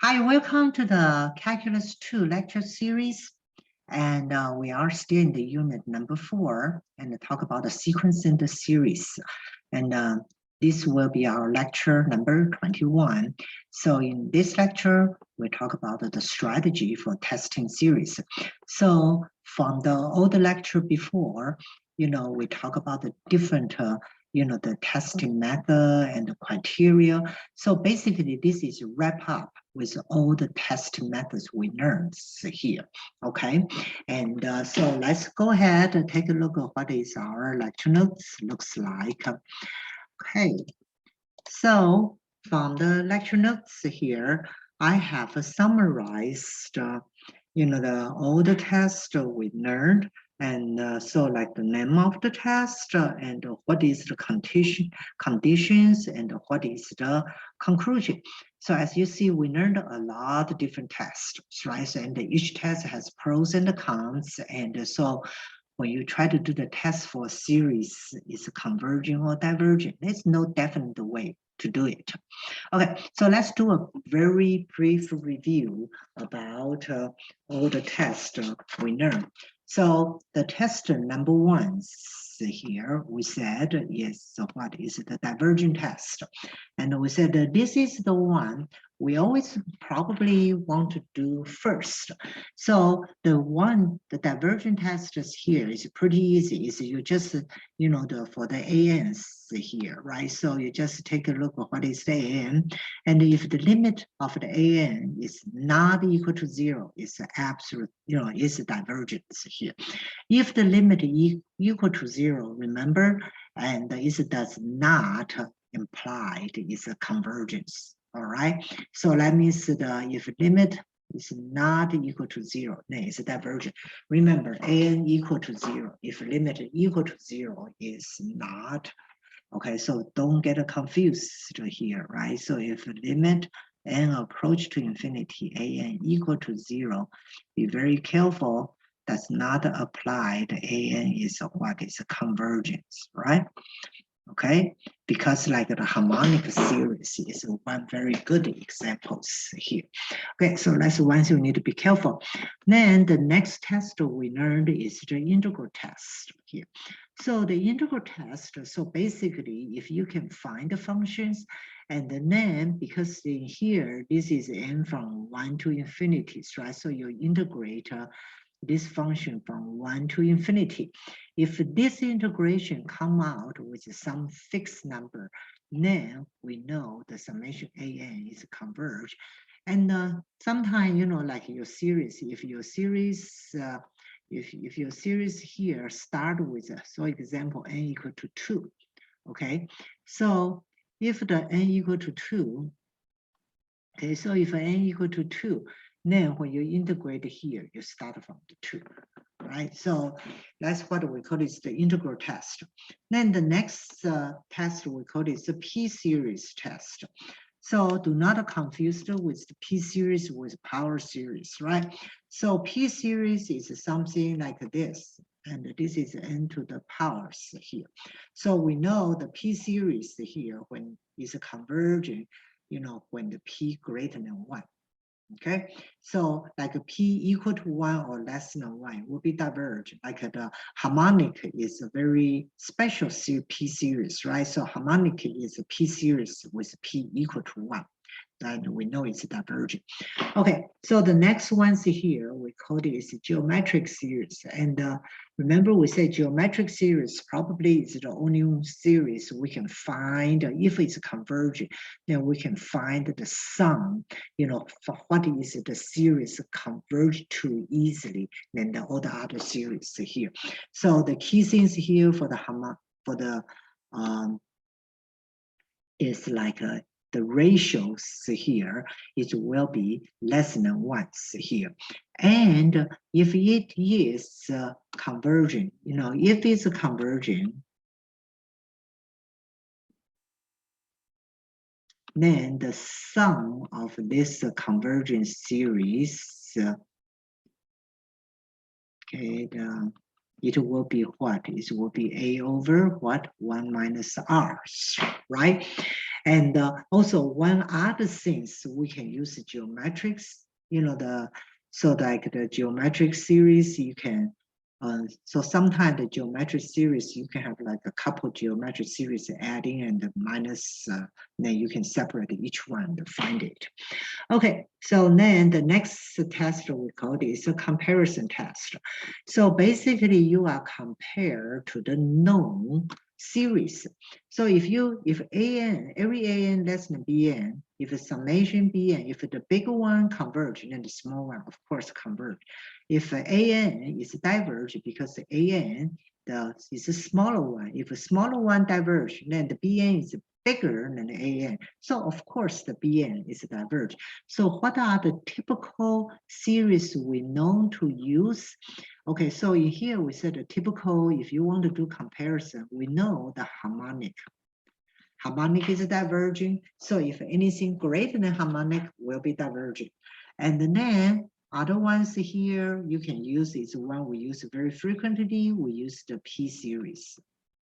Hi, welcome to the Calculus 2 lecture series. And we are still in the unit number 4 and talk about the sequence in the series. And this will be our lecture number 21. So in this lecture, we talk about the strategy for testing series. So from the old lecture before, we talk about the different the testing method and the criteria. So basically, this is wrap up with all the test methods we learned here, okay? And so let's go ahead and take a look at what is our lecture notes looks like. Okay, so from the lecture notes here, I have summarized, all the tests we learned. And so like the name of the test and what is the conditions and what is the conclusion. So as you see, we learned a lot of different tests, right? And each test has pros and cons. And so when you try to do the test for a series, is converging or divergent, there's no definite way to do it. Okay, so let's do a very brief review about all the tests we learned. So the test number 1 here, we said is what is the divergent test. And we said that this is the one we always probably want to do first. So the divergent test is here is pretty easy. Is you just, for the ANs here, right? So you just take a look at what is the AN. And if the limit of the AN is not equal to 0, it's absolute, it's a divergence here. If the limit is equal to 0, remember, and it does not imply it's a convergence. All right. So that means that if limit is not equal to 0, then it's divergent. Remember, AN equal to 0. If limit equal to 0 is not. Okay, so don't get confused here, right? So if limit n approach to infinity, AN equal to 0, be very careful. Does not apply the AN is what is a convergence, right? Okay, because like the harmonic series is one very good examples here. Okay, so that's one thing you need to be careful. Then the next test we learned is the integral test here. So the integral test, so basically if you can find the functions and then because in here, this is n from 1 to infinity, right? So you integrate this function from 1 to infinity. If this integration come out with some fixed number, then we know the summation AN is converged. And sometimes, like your series, if your series, if your series here start with, so example, n equal to 2, okay? So if the n equal to 2, okay, so if n equal to 2, then when you integrate here, you start from the 2, right? So that's what we call is the integral test. Then the next test we call is the p-series test. So do not confuse with the p-series with power series, right? So p-series is something like this, and this is n to the powers here. So we know the p-series here when it's converging, when the p greater than 1. Okay, so like a p equal to 1 or less than 1 will be divergent. Like the harmonic is a very special p series, right? So harmonic is a p series with p equal to 1. And we know it's divergent. Okay, so the next ones here, we call it is geometric series. And remember we said geometric series probably is the only series we can find, if it's convergent, then we can find the sum, for what is the series converge to easily than all the other series here. So the key things here for the is like the ratios here, it will be less than 1 here. And if it is convergent, if it's convergent, then the sum of this convergence series, okay, it will be what? It will be A over what? 1 minus R, right? And also one other things we can use geometrics, so like the geometric series, you can, so sometimes the geometric series, you can have like a couple geometric series adding and minus, then you can separate each one to find it. Okay, so then the next test we call this a comparison test. So basically you are compared to the known series. So if every an less than bn, if the summation bn, if the bigger one converge, then the small one of course converge. If an is diverge, because the an is a smaller one, if a smaller one diverge, then the bn is bigger than the an. So of course the bn is diverge. So what are the typical series we know to use? Okay, so in here we said the typical, if you want to do comparison, we know the harmonic. Harmonic is diverging. So if anything greater than harmonic will be diverging. And then other ones here you can use is one we use very frequently. We use the P series,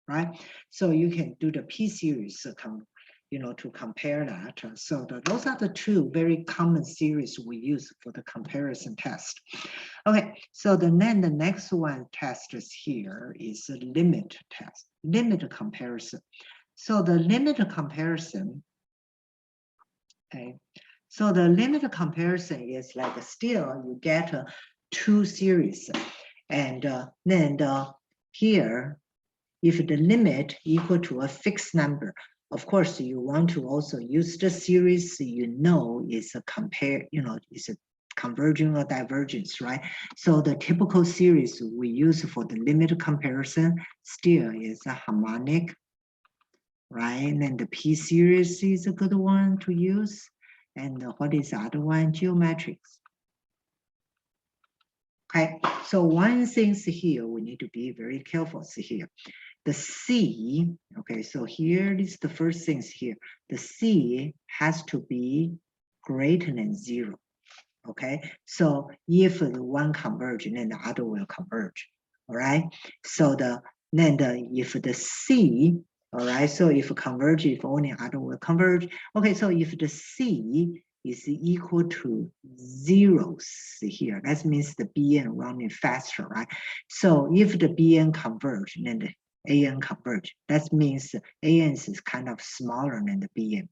right? So you can do the P series to compare that. So those are the two very common series we use for the comparison test. Okay, so then the next one test is here is a limit test, limit comparison. So the limit comparison, okay, so the limit comparison is like still you get two series, and then here, if the limit equal to a fixed number, of course, you want to also use the series is a is a convergence or divergence, right? So the typical series we use for the limit comparison still is a harmonic, right? And then the P series is a good one to use. And what is the other one? Geometrics. Okay, so one thing here we need to be very careful here. The C, okay, so here is the first things here. The C has to be greater than 0, okay? So if the one converge, then the other will converge, all right? So if the C, all right, so if converge, if only other will converge. Okay, so if the C is equal to 0 here, that means the Bn running faster, right? So if the Bn converge, then the an converge. That means an is kind of smaller than the bn.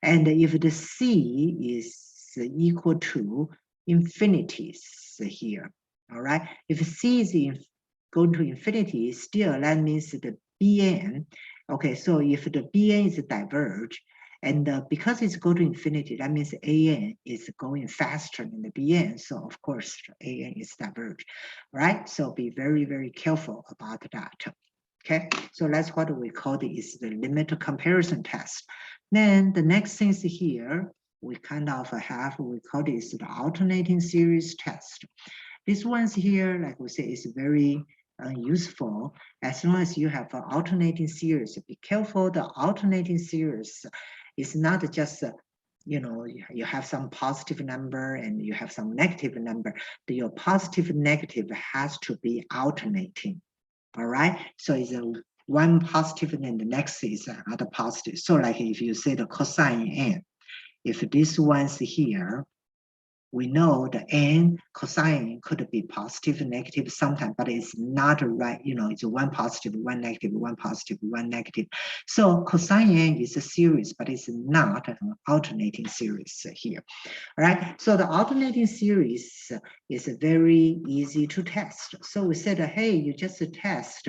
And if the C is equal to infinity here, all right? If C is going to infinity, still that means the bn, okay, so if the bn is diverge, and because it's going to infinity, that means an is going faster than the bn. So of course, an is diverge, right? So be very, very careful about that. Okay, so that's what we call it is the limit comparison test. Then the next things here, we kind of have, we call this the alternating series test. This one's here, like we say, is very useful as long as you have an alternating series. Be careful, the alternating series is not just you have some positive number and you have some negative number. Your positive negative has to be alternating. All right, so it's one positive and the next is another positive. So like if you say the cosine n, if this one's here, we know the n cosine could be positive, negative sometimes, but it's not right. It's one positive, one negative, one positive, one negative. So cosine n is a series, but it's not an alternating series here. All right, so the alternating series is very easy to test. So we said, hey, you just test,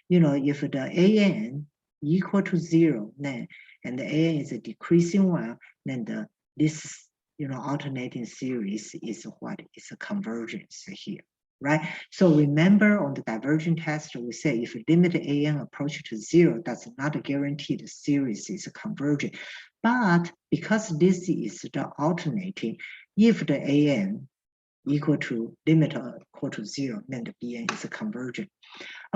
if the an equal to 0, then and the an is a decreasing one, then this alternating series is what is a convergence here, right? So remember on the divergent test, we say if limit an approach to 0, that's not guarantee the series is converging. But because this is the alternating, if the an equal to limit equal to 0, then the bn is a convergent.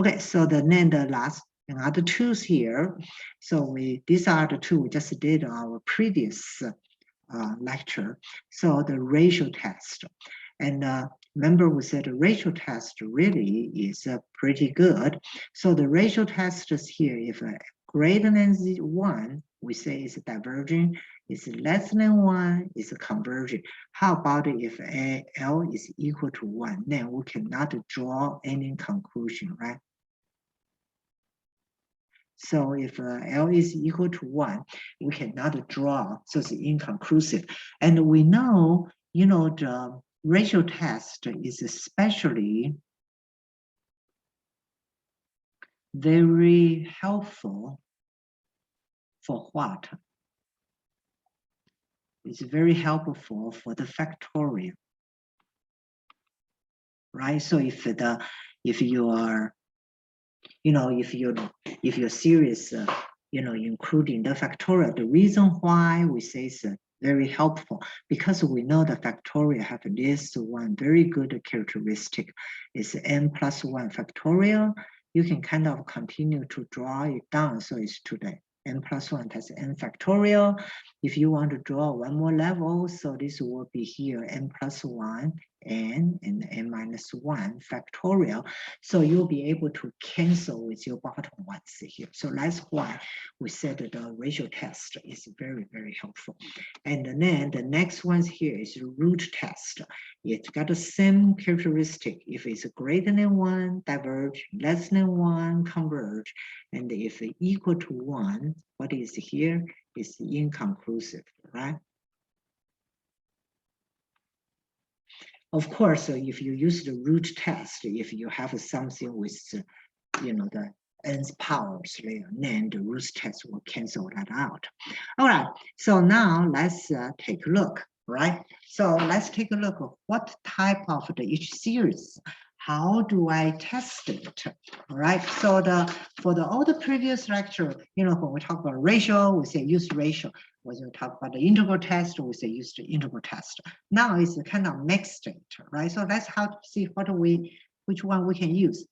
Okay, so then the last another tools here. So these are the two we just did our previous lecture. So the ratio test, and remember we said the ratio test really is pretty good. So the ratio test is here, if greater than 1, we say it's divergent, it's less than 1, it's a convergent. How about if L is equal to 1? Then we cannot draw any conclusion, right? So if L is equal to 1, we cannot draw, so it's inconclusive. And we know, the ratio test is especially very helpful for what? It's very helpful for the factorial, right? So if you are, if your series, including the factorial, the reason why we say it's very helpful because we know the factorial have this one very good characteristic. It's n plus 1 factorial. You can kind of continue to draw it down, so it's to the n plus 1 times n factorial. If you want to draw one more level, so this will be here n plus 1 and n minus 1 factorial. So you'll be able to cancel with your bottom ones here. So that's why we said that the ratio test is very, very helpful. And then the next one here is root test. It's got the same characteristic. If it's greater than 1, diverge, less than 1, converge. And if equal to 1, what is here is inconclusive, right? Of course, if you use the root test, if you have something with, the nth powers layer, then the root test will cancel that out. All right, so now let's take a look, right? So let's take a look at what type of each series. How do I test it? All right, so for all the previous lecture, when we talk about ratio, we say use ratio. When we talk about the integral test, we say use the integral test. Now it's kind of mixed it, right? So let's see which one we can use.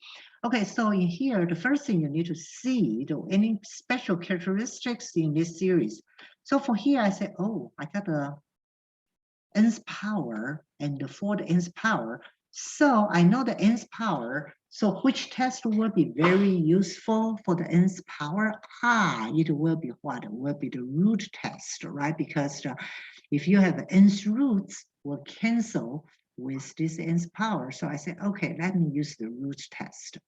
Okay, so in here, the first thing you need to see any special characteristics in this series. So for here, I say, oh, I got the nth power and for the nth power. So I know the nth power. So which test will be very useful for the nth power? It will be what? It will be the root test, right? Because if you have nth roots, will cancel with this nth power. So I say, okay, let me use the root test.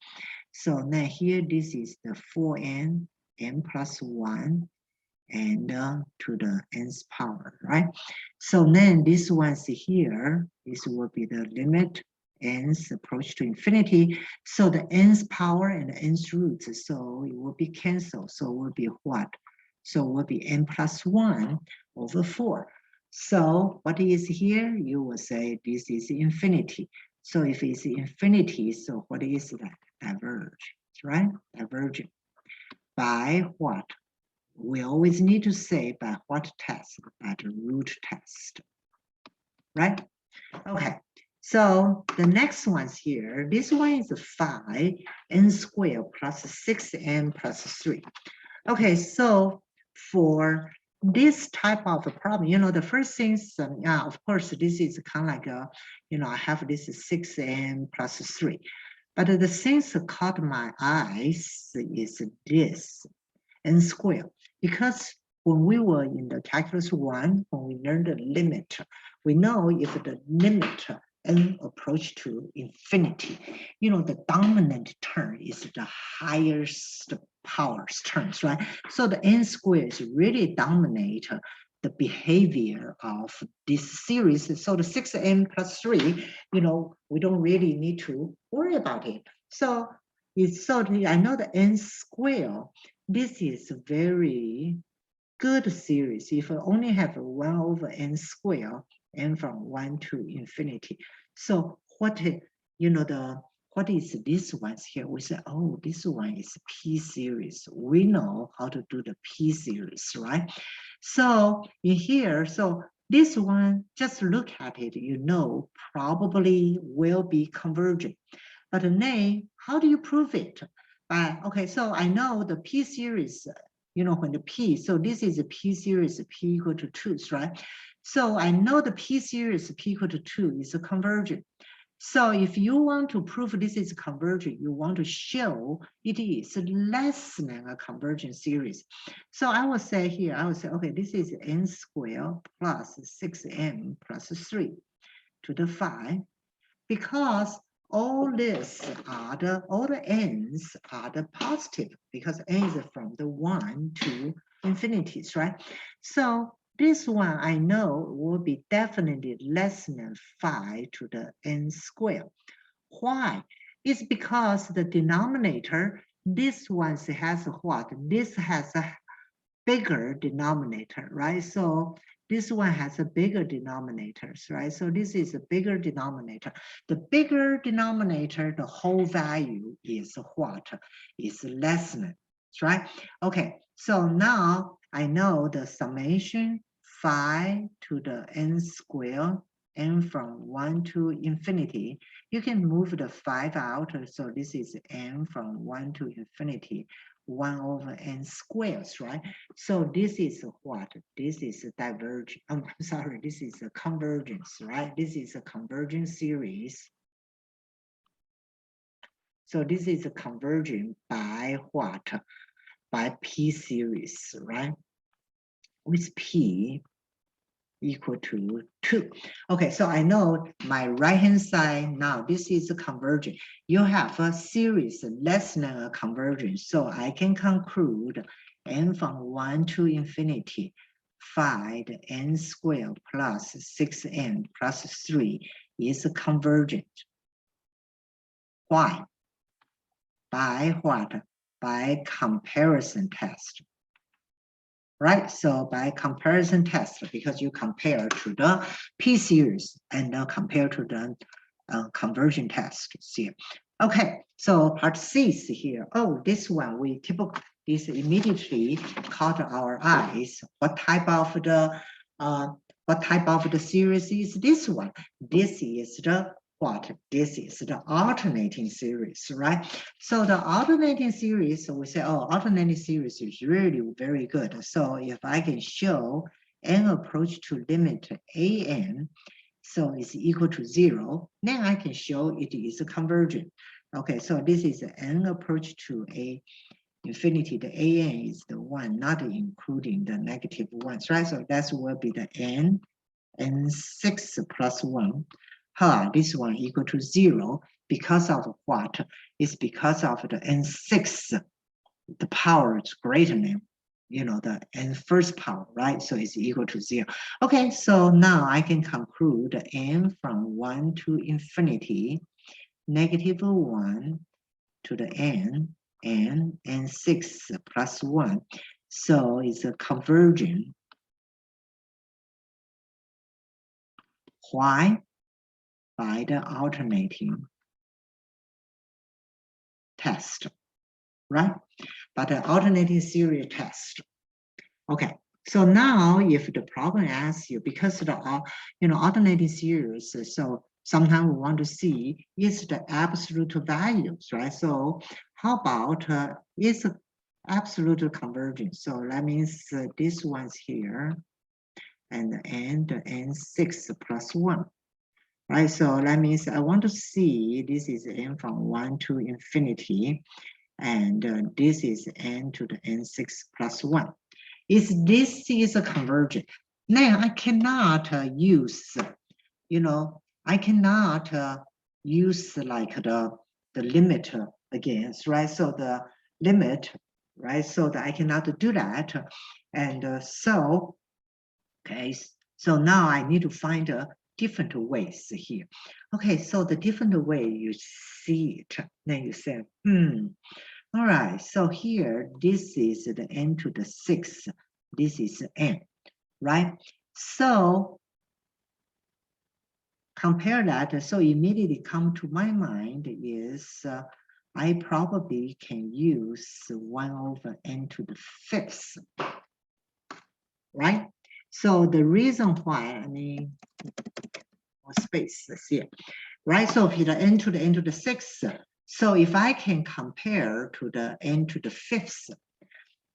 So now here, this is the 4n, n plus 1, and to the nth power, right? So then this one's here, this will be the limit n's approach to infinity. So the nth power and the nth roots, so it will be canceled. So it will be what? So it will be n plus 1 over 4. So what is here? You will say this is infinity. So if it's infinity, so what is that? Diverge, right? Divergent. By what? We always need to say by what test? By the root test, right? Okay, so the next one's here. This one is 5n squared plus 6n plus 3. Okay, so for this type of a problem, the first things, of course, this is kind of like I have this 6n plus 3. But the things that caught my eyes is this n squared. Because when we were in the calculus 1, when we learned the limit, we know if the limit n approach to infinity, the dominant term is the highest powers terms, right? So the n squared is really dominate the behavior of this series. So the 6n plus 3, we don't really need to worry about it. So I know the n squared. This is a very good series. If I only have 1 over n squared, n from 1 to infinity. So what is this one here? We say, oh, this one is P series. We know how to do the P series, right? So in here, so this one, just look at it, probably will be convergent. But then, how do you prove it? Okay, so I know the P series, when the P, so this is a P series, P equal to 2, right? So I know the P series, P equal to 2 is a convergent. So if you want to prove this is convergent, you want to show it is less than a convergent series. So I will say here, I will say, okay, this is n squared plus 6n plus 3 to the 5, because all the n's are the positive, because n is from the 1 to infinities, right? So this one I know will be definitely less than 5 to the n squared. Why? It's because the denominator, this one has what? This has a bigger denominator, right? So this one has a bigger denominators, right? So this is a bigger denominator. The bigger denominator, the whole value is what? Is less than, right? Okay, so now I know the summation 5 to the n squared, n from 1 to infinity. You can move the 5 out, so this is n from 1 to infinity, 1 over n squares, right? So this is what? This is a divergent. I'm sorry, this is a convergence, right? This is a convergence series. So this is a convergent by what? By P series, right? With P equal to 2. Okay, so I know my right-hand side now, this is a convergent. You have a series less than a convergence, so I can conclude n from 1 to infinity, 5 n squared plus 6n plus 3 is convergent. Why? By what? By comparison test. Right, so by comparison test, because you compare to the P series and compare to the conversion test here. Okay, so part C is here. Oh, this one we typically is immediately caught our eyes. What type of the series is this one? This is the what? This is the alternating series, right? So the alternating series, we say, oh, alternating series is really very good. So if I can show n approach to limit an, so it's equal to 0, then I can show it is convergent. Okay, so this is n approach to a infinity. The an is the 1, not including the negative ones, right? So that will be the n6 plus 1. This one equal to 0 because of what? It's because of the n6, the power is greater than, the n first power, right? So it's equal to 0. Okay, so now I can conclude n from 1 to infinity, negative 1 to the n, and n6 plus 1. So it's a convergent. Why? By the alternating test, right? But the alternating series test. Okay, so now if the problem asks you, because the alternating series, so sometimes we want to see is the absolute values, right? So how about is absolute convergence? So that means this one's here, and the n6 plus 1. Right, so that means I want to see this is n from 1 to infinity, and this is n to the n6 plus 1. If this is a convergent, then I cannot use, I cannot use like the limit against, right? So the limit, right? So that I cannot do that. And so, okay, so now I need to find different ways here. Okay, so the different way you see it, then you say, all right, so here, this is the n to the 6, this is n, right? So compare that, so immediately come to my mind is, I probably can use 1 over n to the 5th, right? So the reason why, space here, right? So if the n to the 6th, so if I can compare to the n to the 5th,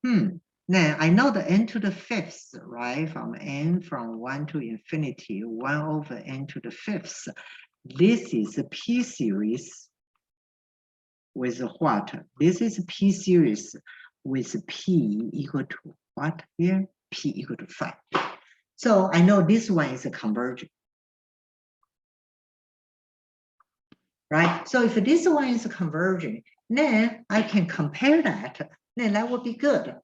now I know the n to the 5th, right? From n from 1 to infinity, 1 over n to the 5th. this is a P series with what? This is P series with P equal to what here? P equal to 5. So I know this one is a convergent. Right? So if this one is a convergent, then I can compare that, then that would be good.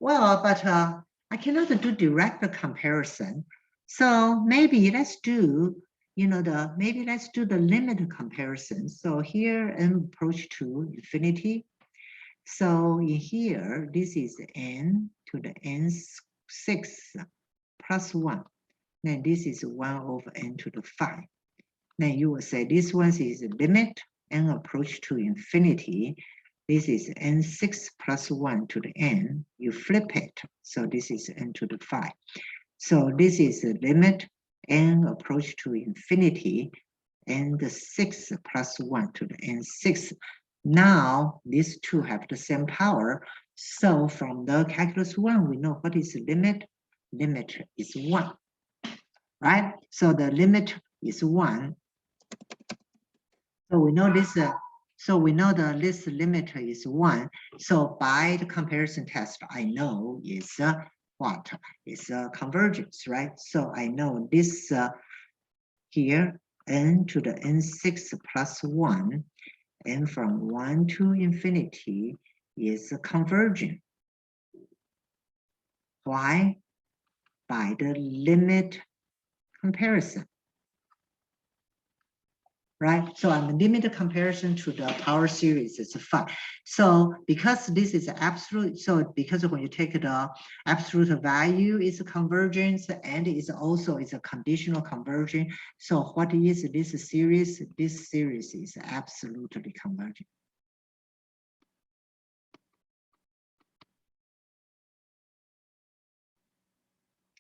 Well, but I cannot do direct comparison. So maybe let's do, maybe let's do the limit comparison. So here n approach to infinity. So in here, this is n to the n6 plus 1. Then this is 1 over n to the 5. Then you will say this one is limit n approach to infinity. This is n6 plus 1 to the n. You flip it. So this is n to the 5. So this is the limit n approach to infinity, n the 6 plus 1 to the n6. Now these two have the same power. So from the calculus 1, we know what is the limit. Limit is 1. Right? So the limit is 1. So we know this. So we know that this limit is 1. So by the comparison test, I know is what? It's a convergence, right? So I know this here, n to the n6 plus 1, and from 1 to infinity is a convergent. Why? By the limit comparison. Right? So I'm limit comparison to the power series is 5. So because this is absolute, so because when you take the absolute value is a convergence and it's also is a conditional convergence. So what is this series? This series is absolutely convergent.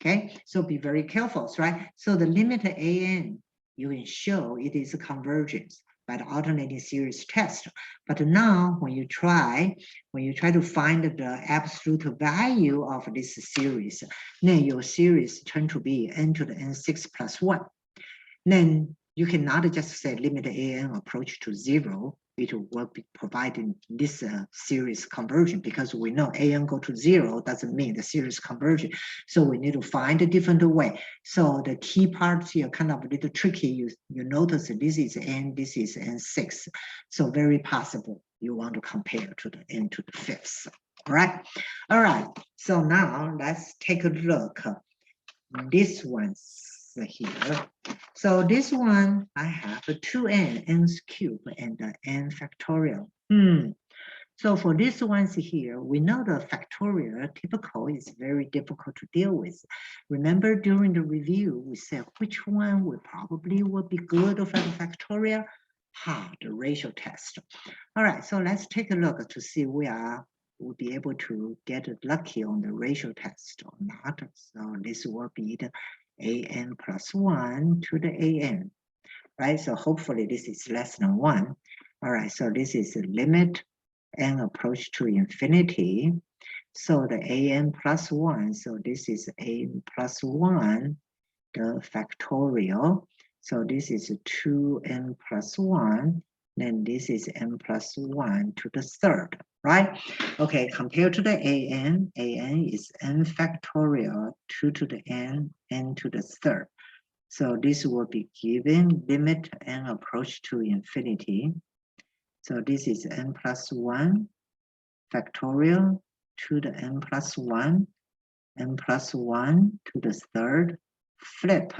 Okay, so be very careful, right? So the limit an, you can show it is a convergence by the alternating series test. But now when you try to find the absolute value of this series, then your series turn to be n to the n6 plus 1. Then you cannot just say limit an approach to 0. It will be providing this series conversion, because we know an go to 0 doesn't mean the series conversion. So we need to find a different way. So the key parts here kind of a little tricky. You notice this is n, this is n6. So very possible you want to compare to the n to the 5th. All right. All right. So now let's take a look. This one's here. So this one, I have a 2n, n's cube, and n factorial. So for this ones here, we know the factorial typical is very difficult to deal with. Remember during the review, we said which one would probably would be good for the factorial? The ratio test. All right, so let's take a look to see we'll be able to get lucky on the ratio test or not. So this will be the an plus 1 to the an, right? So hopefully this is less than 1. All right, so this is the limit n approach to infinity. So the an plus 1, so this is an plus 1, the factorial. So this is 2n plus 1, then this is n plus 1 to the 3rd, right? Okay, compared to the an is n factorial 2 to the n to the 3rd. So this will be given limit n approach to infinity. So this is n plus 1 factorial to the n plus 1 to the 3rd, flip.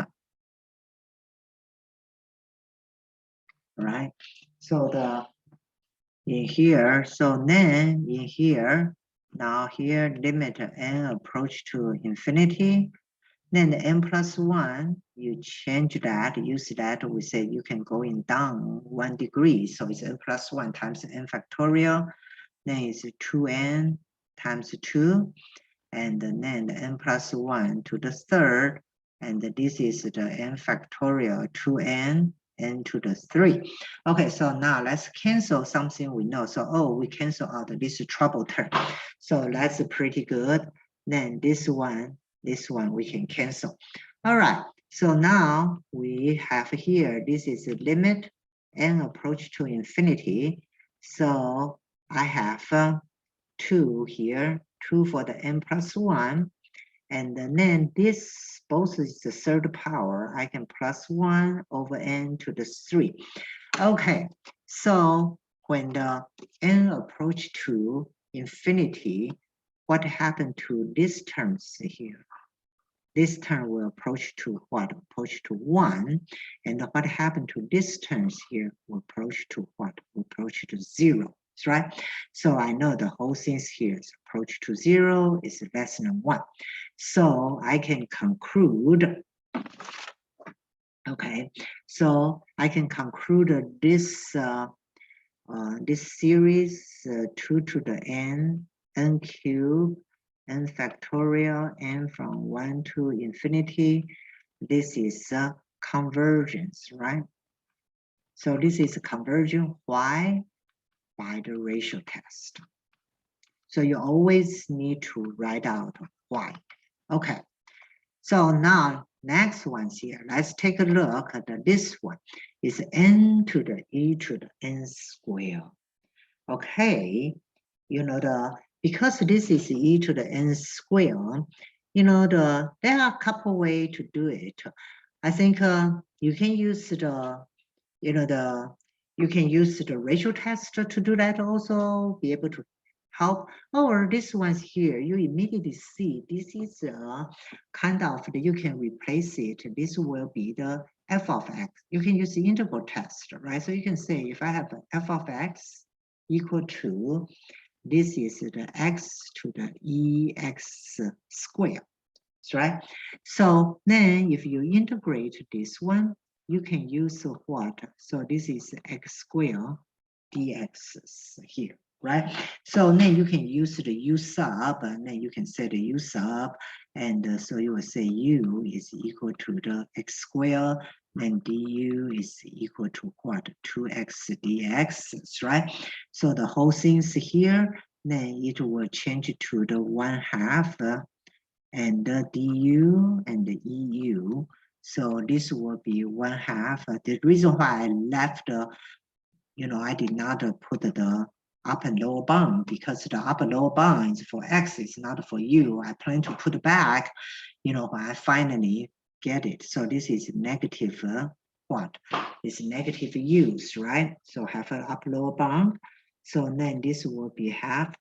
Right? So in here, so then in here, now here limit n approach to infinity, then the n plus 1, you change that, use that, we say you can go in down 1 degree. So it's n plus 1 times n factorial, then it's 2n times 2, and then the n plus 1 to the 3rd, and this is the n factorial 2n n to the 3. Okay, so now let's cancel something we know. So, we cancel out this trouble term. So that's pretty good. Then this one we can cancel. All right, So now we have here, this is a limit n approach to infinity. So I have 2 here, 2 for the n plus 1. And then this both is the third power. I can plus 1 over n to the 3. Okay, so when the n approach to infinity, what happened to these terms here? This term will approach to what? Approach to 1. And what happened to these terms here will approach to what? Will approach to 0. That's right. So I know the whole thing here is approach to 0 is less than 1. So I can conclude, okay, so I can conclude this this series 2 to the n cubed, n factorial, n from 1 to infinity. This is a convergence, right? So this is a convergence. Why? By the ratio test. So you always need to write out why. Okay. So now next one's here. Let's take a look at this one. It's n to the e to the n square. Okay, you know because this is e to the n square, you know there are a couple ways to do it. I think you can use the you can use the ratio test to do that also, be able to help. Or this one's here, you immediately see this is kind of you can replace it. This will be the f of x. You can use the integral test, right? So you can say if I have f of x equal to, this is the x to the ex square, right? So then if you integrate this one, you can use what? So this is x square dx here, right? So then you can use the u sub, and then you can set the u sub, and so you will say u is equal to the x square, then du is equal to what? 2x dx, right? So the whole thing's here, then it will change to the 1/2 and the du and the eu. So this will be 1/2. The reason why I left I did not put the upper and lower bound, because the upper and lower bound is for x, it's not for u. I plan to put back, when I finally get it. So this is negative what? It's negative u's, right? So have an upper lower bound. So then this will be half.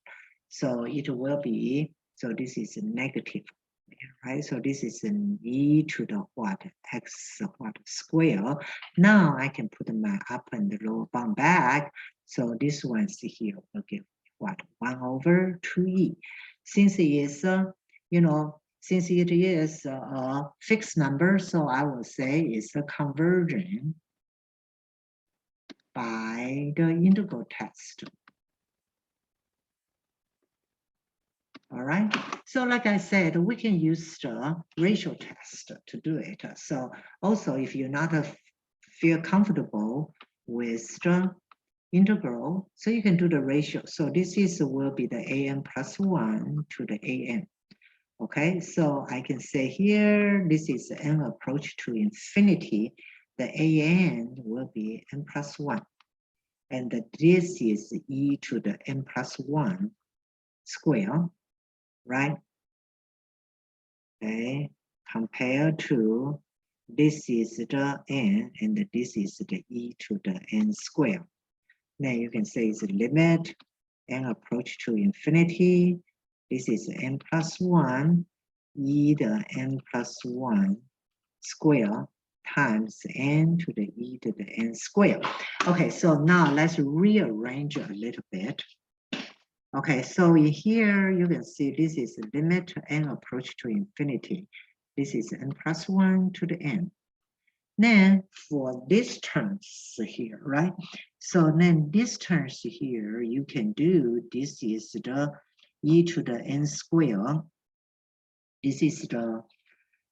So it will be, so this is negative, right? So this is an e to the what? X what square. Now I can put my upper and the lower bound back. So this one's here will give what? 1/2e. Since it is, since it is a fixed number, so I will say it's a convergent by the integral test. All right, so like I said, we can use the ratio test to do it. So also, if you're not feel comfortable with the integral, so you can do the ratio. So this will be the an plus 1 to the an. Okay, so I can say here, this is n approach to infinity. The an will be n plus 1. And this is e to the n plus 1 square, right? Okay, compared to this is the n and this is the e to the n square. Now you can say it's a limit n approach to infinity. This is n plus 1 e the n plus 1 square times n to the e to the n square. Okay, so now let's rearrange a little bit. Okay, so in here you can see this is the limit n approach to infinity. This is n plus 1 to the n. Then for these terms here, right? So then these terms here, you can do, this is the e to the n square. This is the,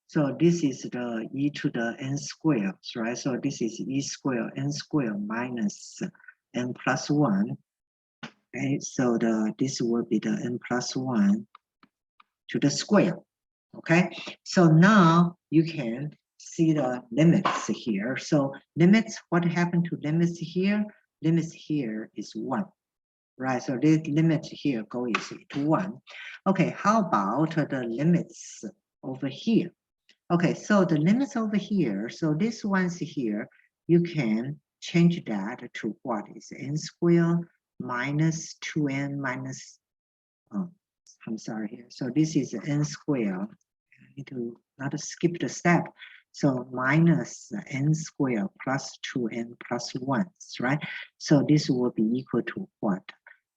so this is the e to the n square, right? So this is e square, n square minus n plus 1. Okay, so this will be the n plus 1 to the square. Okay, so now you can see the limits here. So limits, what happened to limits here? Limits here is 1, right? So this limit here goes to 1. Okay, how about the limits over here? Okay, so the limits over here, so this one's here, you can change that to what is n squared minus 2n minus, oh, I'm sorry here. So this is n squared. I need to not skip the step. So minus n squared plus 2n plus 1, right? So this will be equal to what?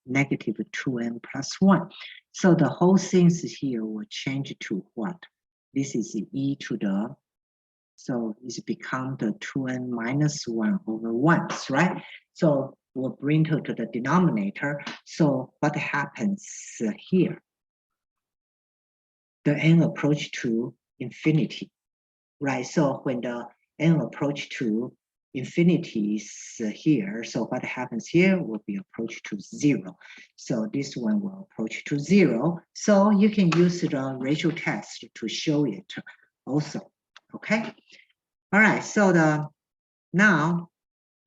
Negative 2n plus 1. So the whole things here will change to what? This is e to the, so it's become the 2n minus 1 over 1, right? So we'll bring it to the denominator. So what happens here? The n approach to infinity, right? So when the n approach to infinity is here, so what happens here will be approach to 0. So this one will approach to 0. So you can use the ratio test to show it also, okay? All right, so now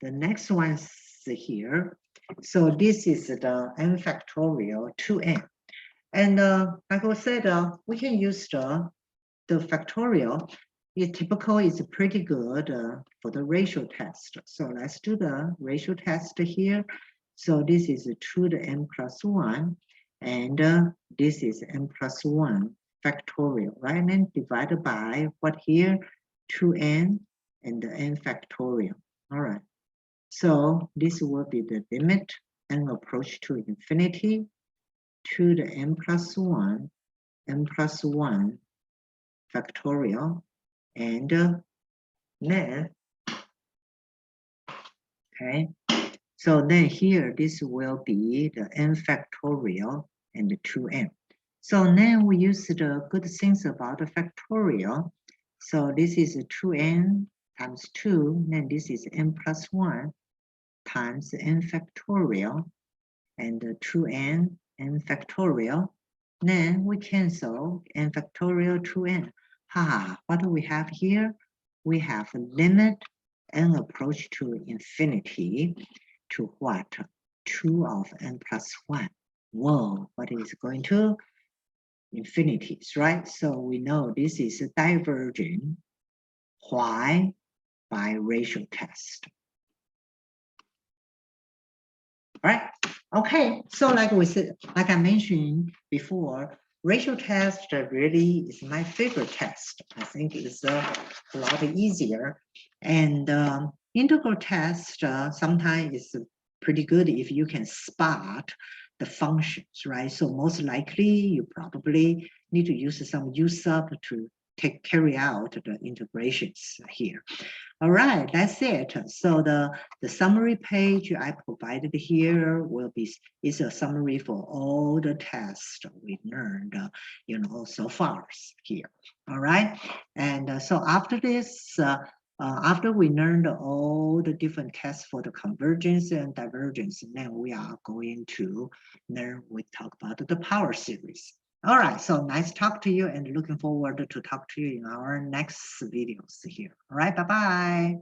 the next one's here. So this is the n factorial 2n. And like I said, we can use the factorial. It typical is pretty good for the ratio test. So let's do the ratio test here. So this is 2 to n plus 1, and this is n plus 1 factorial, right? And then divided by what here? 2n and the n factorial. All right. So this will be the limit n approach to infinity, 2 to n plus 1 factorial, and then, okay, so then here this will be the n factorial and the 2n. So now we use the good things about the factorial. So this is 2n times 2, then this is n plus 1 times n factorial, and 2n n factorial. Then we cancel n factorial 2n. What do we have here? We have a limit n approach to infinity to what? 2 of n plus 1. Whoa, what is going to? Infinities, right? So we know this is a divergent. Why? By ratio test. All right. Okay. So like we said, like I mentioned before, ratio test really is my favorite test. I think it's a lot easier. And integral test sometimes is pretty good if you can spot the functions, right? So most likely you probably need to use some U-sub to carry out the integrations here. All right, that's it. So the summary page I provided here is a summary for all the tests we learned, so far here. All right, and so after this, after we learned all the different tests for the convergence and divergence, then we are going to talk about the power series. All right, so nice talk to you and looking forward to talk to you in our next videos here. All right, bye-bye.